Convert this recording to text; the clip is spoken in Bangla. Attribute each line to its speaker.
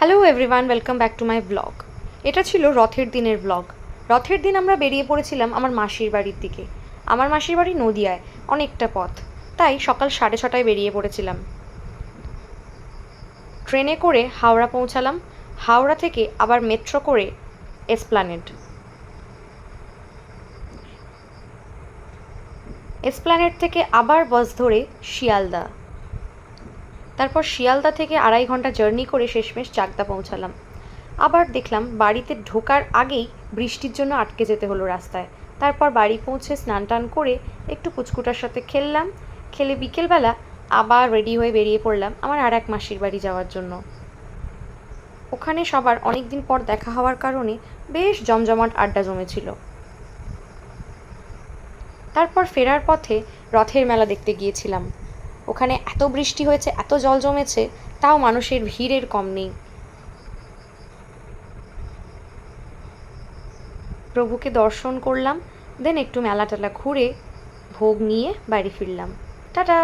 Speaker 1: Hello everyone, welcome back to my blog. এটা ছিল রথের দিনের ব্লগ। রথের দিন আমরা বেরিয়ে পড়েছিলাম আমার মাসির বাড়ির দিকে। আমার মাসির বাড়ি নদিয়ায়, অনেকটা পথ, তাই সকাল 6:30টায় বেরিয়ে পড়েছিলাম। ট্রেনে করে হাওড়া পৌঁছালাম, হাওড়া থেকে আবার মেট্রো করে এসপ্ল্যানেড। এসপ্ল্যানেড থেকে আবার বাস ধরে শিয়ালদা, তারপর শিয়ালদা থেকে 2.5 ঘন্টা জার্নি করে শেষমেশ চাকদা পৌঁছালাম। আবার দেখলাম বাড়িতে ঢোকার আগেই বৃষ্টির জন্য আটকে যেতে হলো রাস্তায়। তারপর বাড়ি পৌঁছে স্নান টান করে একটু পুচকুটার সাথে খেললাম, খেলে বিকেলবেলা আবার রেডি হয়ে বেরিয়ে পড়লাম আমার আর এক মাসির বাড়ি যাওয়ার জন্য। ওখানে সবার অনেক দিন পর দেখা হওয়ার কারণে বেশ জমজমাট আড্ডা জমেছিল। তারপর ফেরার পথে রথের মেলা দেখতে গিয়েছিলাম। ওখানে এত বৃষ্টি হয়েছে, এত জল জমেছে, তাও মানুষের ভিড়ের কম নেই। প্রভুকে দর্শন করলাম, দেন একটু মেলা টেলা ঘুরে ভোগ নিয়ে বাড়ি ফিরলাম। টাটা।